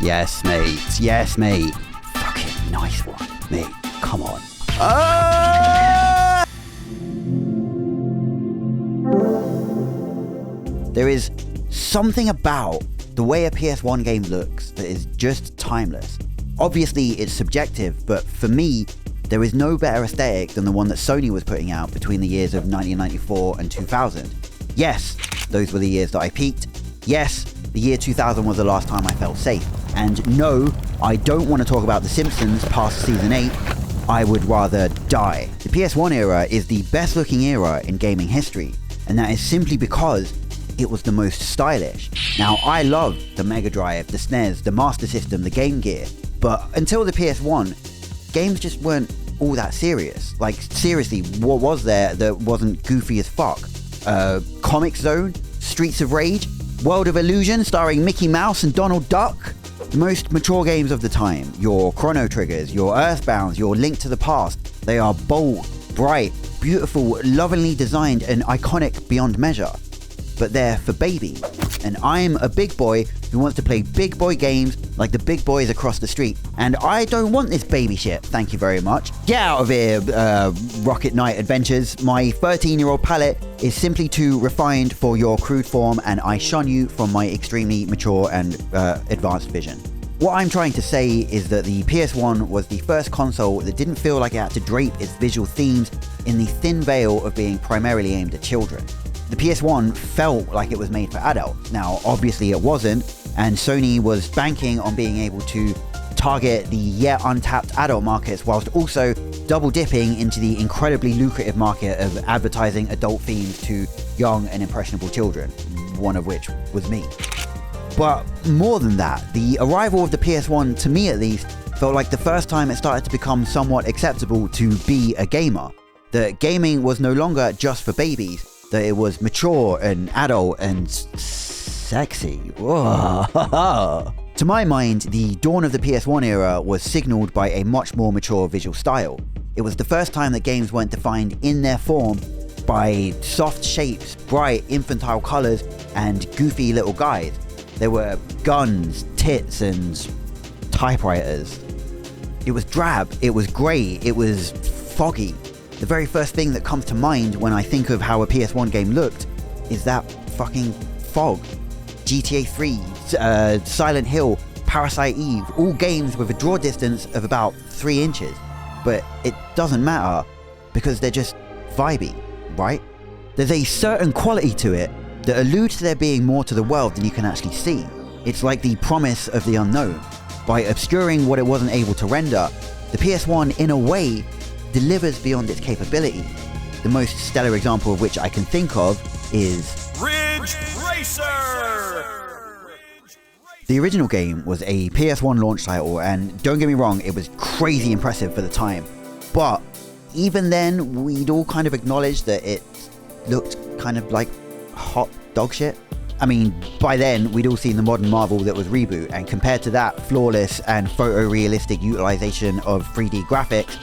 Yes, mate. Yes, mate. Fucking nice one, mate. Come on. There is something about the way a PS1 game looks that is just timeless. Obviously, it's subjective, but for me, there is no better aesthetic than the one that Sony was putting out between the years of 1994 and 2000. Yes, those were the years that I peaked. Yes, the year 2000 was the last time I felt safe. And no, I don't want to talk about The Simpsons past season 8. I would rather die. The PS1 era is the best looking era in gaming history, and that is simply because it was the most stylish. Now, I love the Mega Drive, the SNES, the Master System, the Game Gear, but until the PS1, games just weren't all that serious. Like, seriously, what was there that wasn't goofy as fuck? Comic Zone? Streets of Rage? World of Illusion starring Mickey Mouse and Donald Duck? The most mature games of the time, your Chrono Triggers, your Earthbounds, your Link to the Past, they are bold, bright, beautiful, lovingly designed and iconic beyond measure. But they're for babies. And I'm a big boy who wants to play big boy games like the big boys across the street. And I don't want this baby shit, thank you very much. Get out of here, Rocket Knight Adventures. My 13-year-old palate is simply too refined for your crude form, and I shun you from my extremely mature and advanced vision. What I'm trying to say is that the PS1 was the first console that didn't feel like it had to drape its visual themes in the thin veil of being primarily aimed at children. The PS1 felt like it was made for adults. Now, obviously it wasn't, and Sony was banking on being able to target the yet untapped adult markets whilst also double dipping into the incredibly lucrative market of advertising adult themes to young and impressionable children, one of which was me. But more than that, the arrival of the PS1, to me at least, felt like the first time it started to become somewhat acceptable to be a gamer. That gaming was no longer just for babies, that it was mature and adult and sexy. To my mind, the dawn of the PS1 era was signalled by a much more mature visual style. It was the first time that games weren't defined in their form by soft shapes, bright infantile colours, and goofy little guys. There were guns, tits, and typewriters. It was drab, it was grey, it was foggy. The very first thing that comes to mind when I think of how a PS1 game looked is that fucking fog. GTA 3, Silent Hill, Parasite Eve, all games with a draw distance of about 3 inches. But it doesn't matter because they're just vibey, right? There's a certain quality to it that alludes to there being more to the world than you can actually see. It's like the promise of the unknown. By obscuring what it wasn't able to render, the PS1 in a way delivers beyond its capability. The most stellar example of which I can think of is Ridge Racer! The original game was a PS1 launch title, and don't get me wrong, it was crazy impressive for the time. But even then, we'd all kind of acknowledged that it looked kind of like hot dog shit. I mean, by then, we'd all seen the modern marvel that was Reboot, and compared to that flawless and photorealistic utilization of 3D graphics,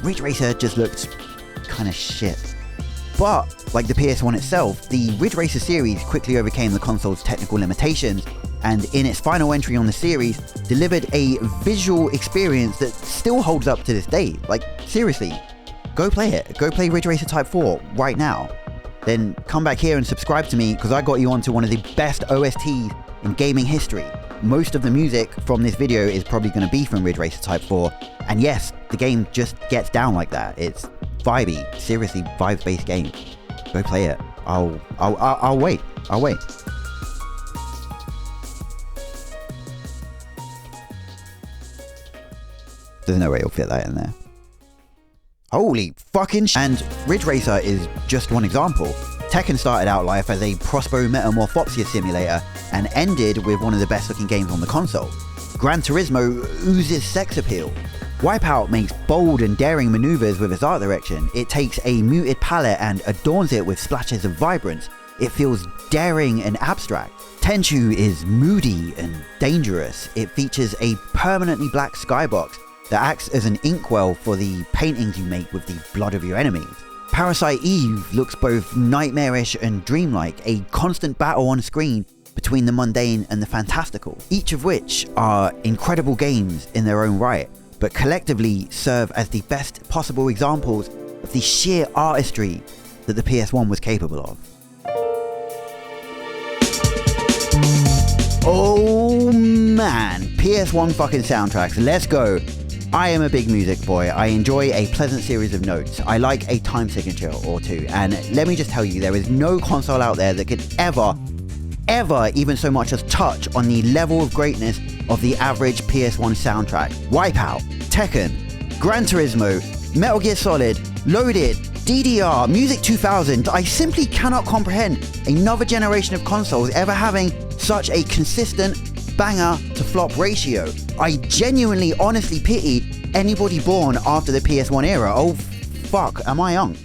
Ridge Racer just looked kind of shit. But, like the PS1 itself, the Ridge Racer series quickly overcame the console's technical limitations, and in its final entry on the series, delivered a visual experience that still holds up to this day. Like, seriously, go play it. Go play Ridge Racer Type 4 right now. Then come back here and subscribe to me, because I got you onto one of the best OSTs in gaming history. Most of the music from this video is probably going to be from Ridge Racer Type 4, and yes, the game just gets down like that. It's vibey, seriously vibes-based game. Go play it. I'll wait. I'll wait. There's no way you'll fit that in there. Holy fucking sh! And Ridge Racer is just one example. Tekken started out life as a Prospero Metamorphosia simulator and ended with one of the best looking games on the console. Gran Turismo oozes sex appeal. Wipeout makes bold and daring maneuvers with its art direction. It takes a muted palette and adorns it with splashes of vibrance. It feels daring and abstract. Tenchu is moody and dangerous. It features a permanently black skybox that acts as an inkwell for the paintings you make with the blood of your enemies. Parasite Eve looks both nightmarish and dreamlike, a constant battle on screen between the mundane and the fantastical, each of which are incredible games in their own right, but collectively serve as the best possible examples of the sheer artistry that the PS1 was capable of. Oh man, PS1 fucking soundtracks, let's go. I am a big music boy. I enjoy a pleasant series of notes. I like a time signature or two, and let me just tell you, there is no console out there that could ever even so much as touch on the level of greatness of the average PS1 soundtrack. Wipeout, Tekken, Gran Turismo, Metal Gear Solid, Loaded, DDR, Music 2000. I simply cannot comprehend another generation of consoles ever having such a consistent banger to flop ratio. I genuinely, honestly pity anybody born after the PS1 era. Oh fuck, am I unk?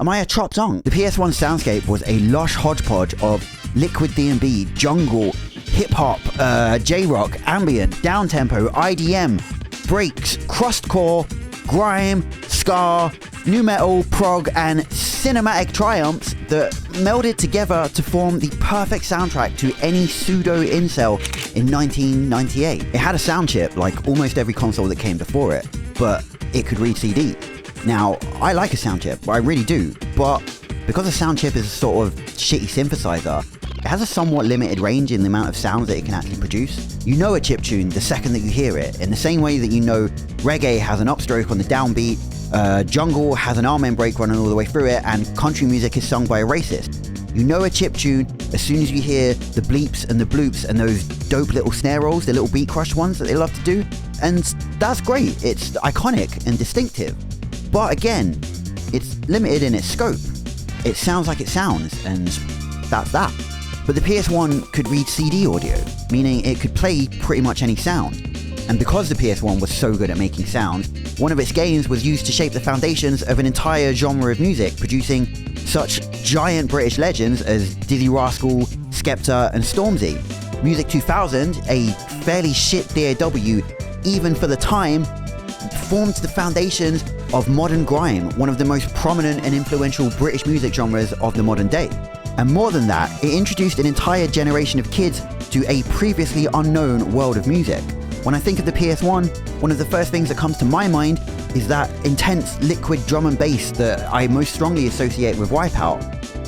Am I a chopped unk? The PS1 soundscape was a lush hodgepodge of liquid D&B, jungle, hip-hop, J-rock, ambient, downtempo, IDM, breaks, crustcore, grime, ska, nu metal, prog, and cinematic triumphs that melded together to form the perfect soundtrack to any pseudo-incel in 1998. It had a sound chip like almost every console that came before it, but it could read CD. Now, I like a sound chip, I really do, but because a sound chip is a sort of shitty synthesizer, it has a somewhat limited range in the amount of sounds that it can actually produce. You know a chiptune the second that you hear it, in the same way that you know reggae has an upstroke on the downbeat, jungle has an amen break running all the way through it, and country music is sung by a racist. You know a chiptune as soon as you hear the bleeps and the bloops and those dope little snare rolls, the little beat crush ones that they love to do, and that's great, it's iconic and distinctive. But again, it's limited in its scope. It sounds like it sounds, and that's that. But the PS1 could read CD audio, meaning it could play pretty much any sound. And because the PS1 was so good at making sound, one of its games was used to shape the foundations of an entire genre of music, producing such giant British legends as Dizzy Rascal, Skepta, and Stormzy. Music 2000, a fairly shit DAW, even for the time, formed the foundations of modern grime, one of the most prominent and influential British music genres of the modern day. And more than that, it introduced an entire generation of kids to a previously unknown world of music. When I think of the PS1, one of the first things that comes to my mind is that intense liquid drum and bass that I most strongly associate with Wipeout.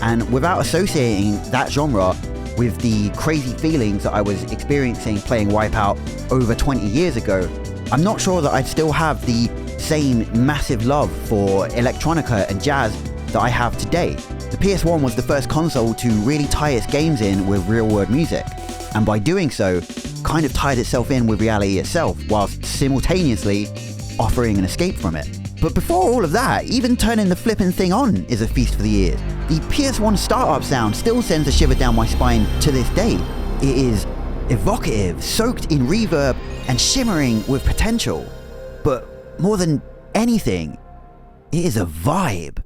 And without associating that genre with the crazy feelings that I was experiencing playing Wipeout over 20 years ago, I'm not sure that I'd still have the same massive love for electronica and jazz that I have today. The PS1 was the first console to really tie its games in with real-world music, and by doing so, kind of tied itself in with reality itself, whilst simultaneously offering an escape from it. But before all of that, even turning the flippin' thing on is a feast for the ears. The PS1 startup sound still sends a shiver down my spine to this day. It is evocative, soaked in reverb, and shimmering with potential. But more than anything, it is a vibe.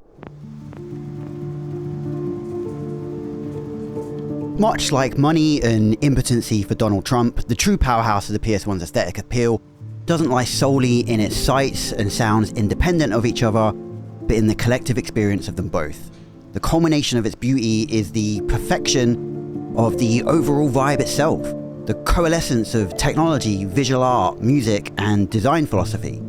Much like money and impotency for Donald Trump, the true powerhouse of the PS1's aesthetic appeal doesn't lie solely in its sights and sounds independent of each other, but in the collective experience of them both. The culmination of its beauty is the perfection of the overall vibe itself, the coalescence of technology, visual art, music, and design philosophy.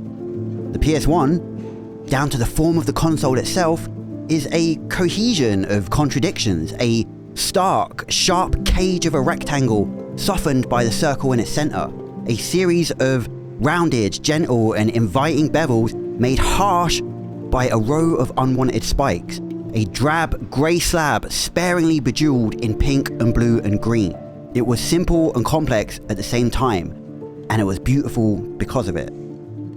The PS1, down to the form of the console itself, is a cohesion of contradictions, a stark, sharp cage of a rectangle softened by the circle in its center, a series of rounded, gentle, and inviting bevels made harsh by a row of unwanted spikes, a drab grey slab sparingly bejeweled in pink and blue and green. It was simple and complex at the same time, and it was beautiful because of it.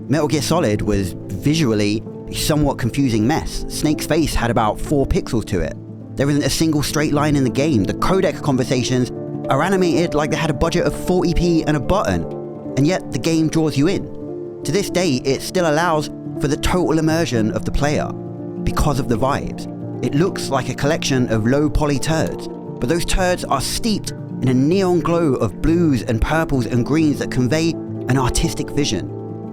Metal Gear Solid was visually a somewhat confusing mess. Snake's face had about 4 pixels to it. There isn't a single straight line in the game. The codec conversations are animated like they had a budget of 40p and a button, and yet the game draws you in. To this day, it still allows for the total immersion of the player because of the vibes. It looks like a collection of low poly turds, but those turds are steeped in a neon glow of blues and purples and greens that convey an artistic vision.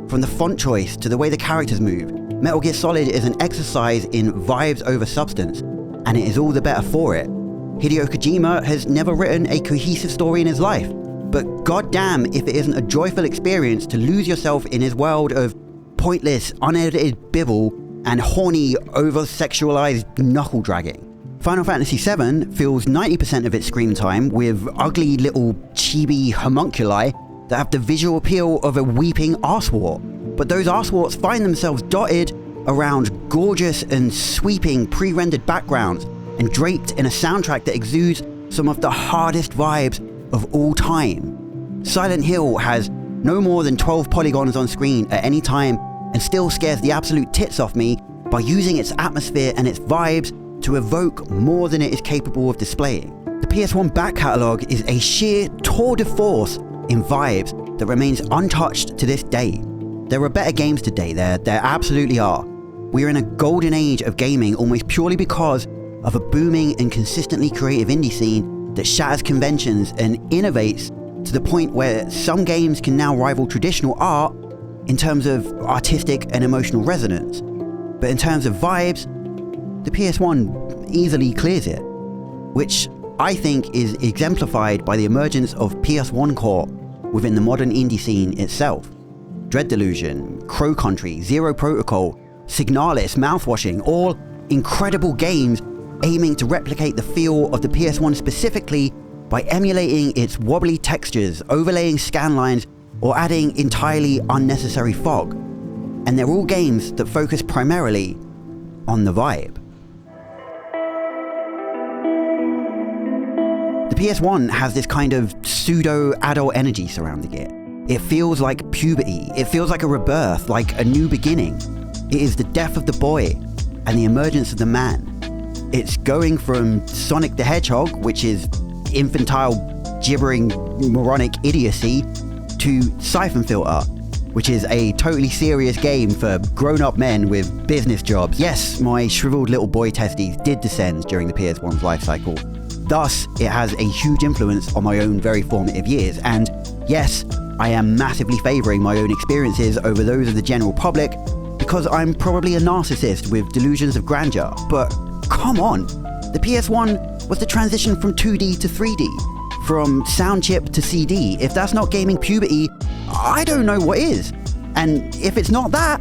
From the font choice to the way the characters move, Metal Gear Solid is an exercise in vibes over substance, and it is all the better for it. Hideo Kojima has never written a cohesive story in his life, but goddamn if it isn't a joyful experience to lose yourself in his world of pointless, unedited bibble and horny, over-sexualized knuckle-dragging. Final Fantasy VII fills 90% of its screen time with ugly little chibi homunculi that have the visual appeal of a weeping arsewort. But those arseworts find themselves dotted around gorgeous and sweeping pre-rendered backgrounds and draped in a soundtrack that exudes some of the hardest vibes of all time. Silent Hill has no more than 12 polygons on screen at any time and still scares the absolute tits off me by using its atmosphere and its vibes to evoke more than it is capable of displaying. The PS1 back catalogue is a sheer tour de force in vibes that remains untouched to this day. There are better games today, there absolutely are. We are in a golden age of gaming almost purely because of a booming and consistently creative indie scene that shatters conventions and innovates to the point where some games can now rival traditional art in terms of artistic and emotional resonance. But in terms of vibes, the PS1 easily clears it, which I think is exemplified by the emergence of PS1 core within the modern indie scene itself. Dread Delusion, Crow Country, Zero Protocol, Signalis, Mouthwashing, all incredible games aiming to replicate the feel of the PS1 specifically by emulating its wobbly textures, overlaying scanlines, or adding entirely unnecessary fog. And they're all games that focus primarily on the vibe. The PS1 has this kind of pseudo-adult energy surrounding it. It feels like puberty, it feels like a rebirth, like a new beginning. It is the death of the boy and the emergence of the man. It's going from Sonic the Hedgehog, which is infantile, gibbering, moronic idiocy, to Siphon Filter, which is a totally serious game for grown-up men with business jobs. Yes, my shriveled little boy testes did descend during the PS1's life cycle. Thus, it has a huge influence on my own very formative years, and yes, I am massively favouring my own experiences over those of the general public because I'm probably a narcissist with delusions of grandeur, but come on, the PS1 was the transition from 2D to 3D, from sound chip to CD. If that's not gaming puberty, I don't know what is. And if it's not that,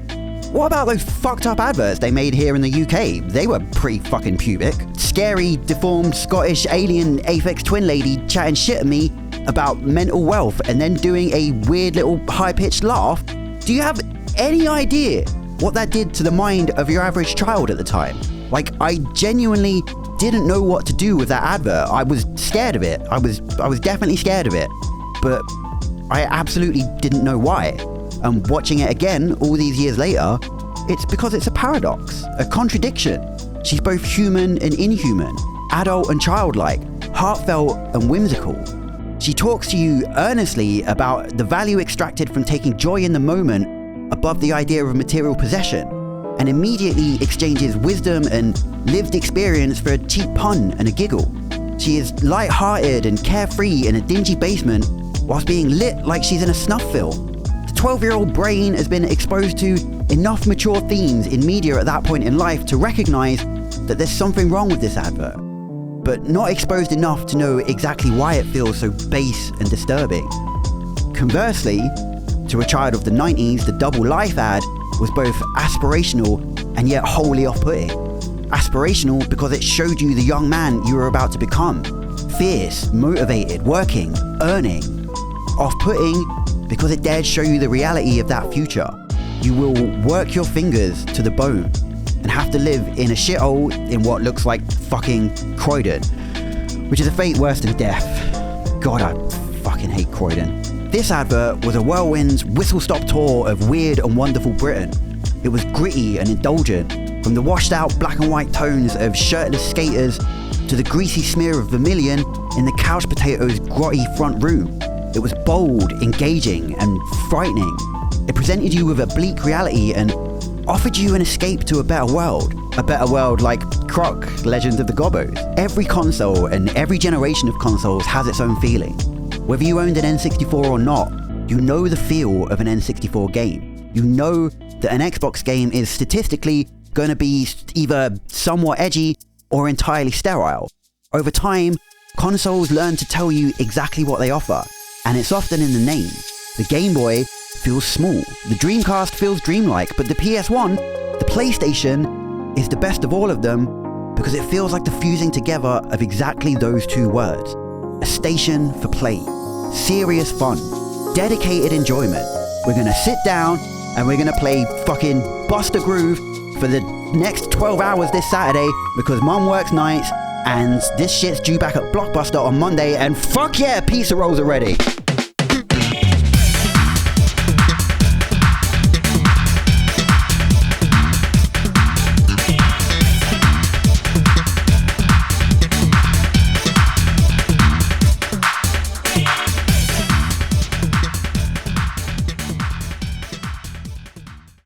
what about those fucked up adverts they made here in the UK? They were pretty fucking pubic. Scary, deformed, Scottish, alien, Aphex Twin lady chatting shit at me about mental wealth and then doing a weird little high-pitched laugh. Do you have any idea what that did to the mind of your average child at the time? Like, I genuinely didn't know what to do with that advert. I was scared of it. I was definitely scared of it. But I absolutely didn't know why. And watching it again all these years later, it's because it's a paradox, a contradiction. She's both human and inhuman, adult and childlike, heartfelt and whimsical. She talks to you earnestly about the value extracted from taking joy in the moment above the idea of material possession, and immediately exchanges wisdom and lived experience for a cheap pun and a giggle. She is light-hearted and carefree in a dingy basement whilst being lit like she's in a snuff film. The 12-year-old brain has been exposed to enough mature themes in media at that point in life to recognise that there's something wrong with this advert, but not exposed enough to know exactly why it feels so base and disturbing. Conversely, to a child of the 90s, the Double Life ad was both aspirational and yet wholly off-putting. Aspirational because it showed you the young man you were about to become. Fierce, motivated, working, earning. Off-putting because it dared show you the reality of that future. You will work your fingers to the bone and have to live in a shithole in what looks like fucking Croydon, which is a fate worse than death. God, I fucking hate Croydon. This advert was a whirlwind's whistle-stop tour of weird and wonderful Britain. It was gritty and indulgent, from the washed-out black and white tones of shirtless skaters to the greasy smear of vermilion in the couch potato's grotty front room. It was bold, engaging, and frightening. It presented you with a bleak reality and offered you an escape to a better world. A better world like Croc, Legends of the Gobbos. Every console and every generation of consoles has its own feeling. Whether you owned an N64 or not, you know the feel of an N64 game. You know that an Xbox game is statistically going to be either somewhat edgy or entirely sterile. Over time, consoles learn to tell you exactly what they offer, and it's often in the name. The Game Boy feels small, the Dreamcast feels dreamlike, but the PS1, the PlayStation, is the best of all of them because it feels like the fusing together of exactly those two words. A station for play, serious fun, dedicated enjoyment. We're gonna sit down and we're gonna play fucking Bust a Groove for the next 12 hours this Saturday because mum works nights and this shit's due back at Blockbuster on Monday, and fuck yeah, pizza rolls are ready.